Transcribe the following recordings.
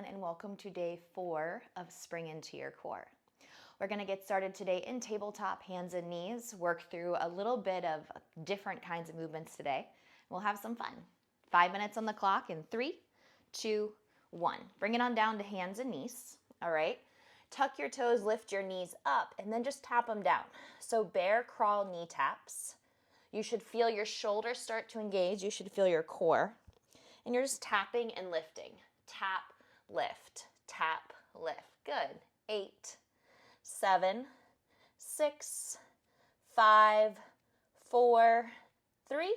and welcome to day 4 of Spring Into Your Core. We're going to get started today in tabletop, hands and knees, work through a little bit of different kinds of movements today. We'll have some fun. 5 minutes on the clock in 3, 2, 1. Bring it on down to hands and knees, all right? Tuck your toes, lift your knees up, and then just tap them down. So bear crawl knee taps. You should feel your shoulders start to engage. You should feel your core. And you're just tapping and lifting. Tap, lift, tap, lift. Good. 8, 7, 6, 5, 4, 3,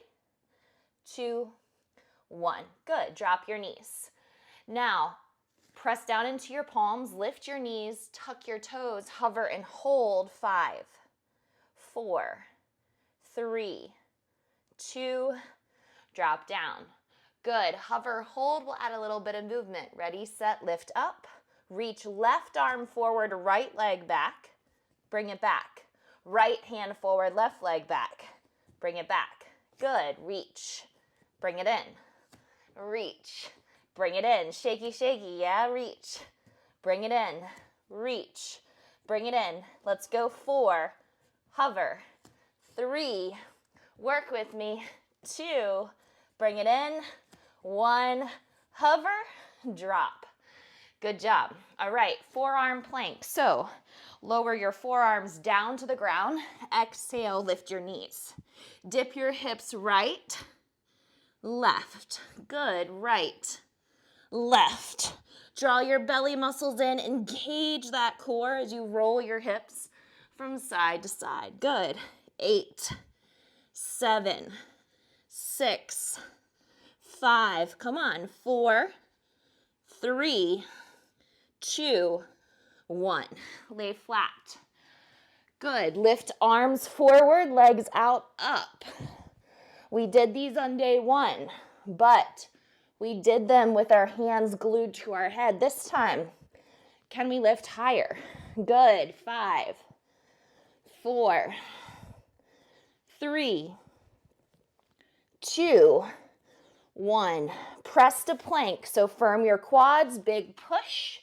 2, 1. Good. Drop your knees. Now, press down into your palms, lift your knees, tuck your toes, hover and hold. 5, 4, 3, 2, drop down. Good. Hover, hold. We'll add a little bit of movement. Ready, set, lift up. Reach left arm forward, right leg back. Bring it back. Right hand forward, left leg back. Bring it back. Good. Reach. Bring it in. Reach. Bring it in. Shaky, shaky. Yeah, reach. Bring it in. Reach. Bring it in. Let's go. 4. Hover. 3. Work with me. 2. Bring it in. 1. Hover. Drop. Good job. All right, forearm plank. So lower your forearms down to the ground. Exhale, lift your knees. Dip your hips right, left. Good. Right, left. Draw your belly muscles in. Engage that core as you roll your hips from side to side. Good. 8, 7, 6, 5. Come on. 4, 3, 2, 1. Lay flat. Good. Lift arms forward, legs out, up. We did these on day 1, but we did them with our hands glued to our head. This time, can we lift higher? Good. 5, 4, 3, 2, 1. Press to plank. So firm your quads, big push.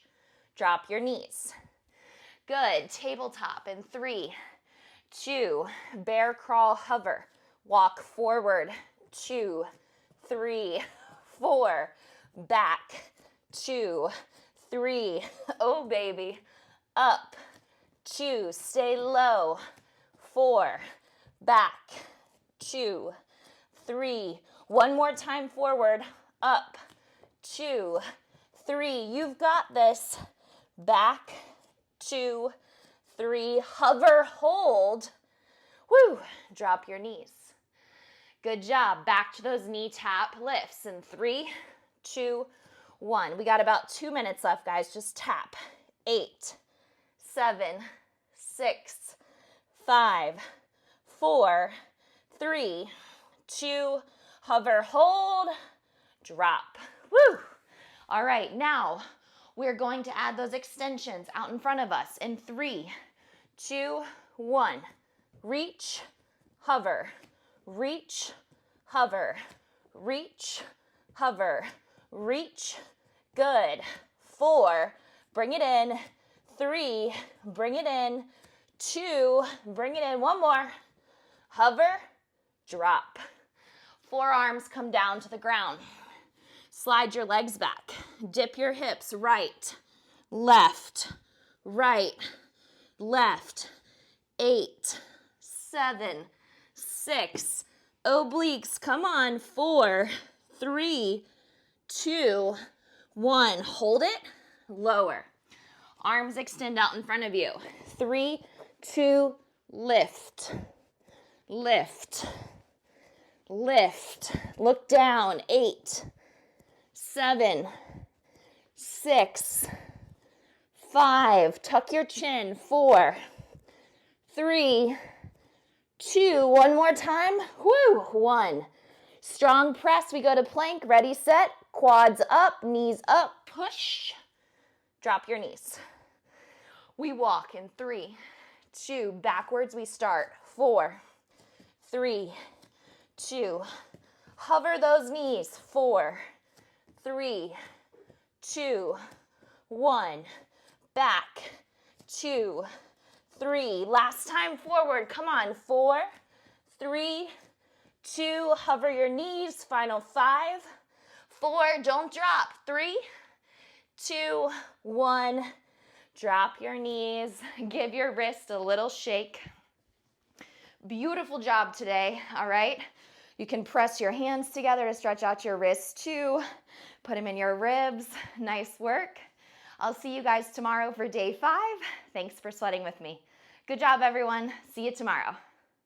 Drop your knees. Good. Tabletop in 3, 2. Bear crawl, hover. Walk forward. 2, 3, 4. Back. 2, 3. Oh, baby. Up. 2. Stay low. 4. Back. 2, 3. One more time forward. Up. 2, 3. You've got this. Back. 2, 3. Hover, hold. Woo. Drop your knees. Good job. Back to those knee tap lifts in 3, 2, 1. We got about 2 minutes left, guys. Just tap. 8, 7, 6, 5, 4, 3, 2, hover, hold, drop. Woo! All right, now we're going to add those extensions out in front of us in 3, 2, 1. Reach, hover, reach, hover, reach, hover, reach. Good. 4, bring it in. 3, bring it in. 2, bring it in. One more. Hover, drop. Forearms come down to the ground. Slide your legs back. Dip your hips right, left, right, left. 8, 7, 6. Obliques, come on. 4, 3, 2, 1. Hold it. Lower. Arms extend out in front of you. 3, 2, lift. Lift. Lift. Look down. 8, 7, 6, 5. Tuck your chin. 4, 3, 2. One more time. Woo. 1. Strong press. We go to plank. Ready, set. Quads up, knees up. Push. Drop your knees. We walk in 3, 2. Backwards we start. 4, 3, 2. Hover those knees. 4, 3, 2, 1, back, 2, 3. Last time forward. Come on. 4, 3, 2. Hover your knees. Final 5, 4. Don't drop. 3, 2, 1. Drop your knees. Give your wrist a little shake. Beautiful job today. All right. You can press your hands together to stretch out your wrists too. Put them in your ribs. Nice work. I'll see you guys tomorrow for day 5. Thanks for sweating with me. Good job, everyone. See you tomorrow.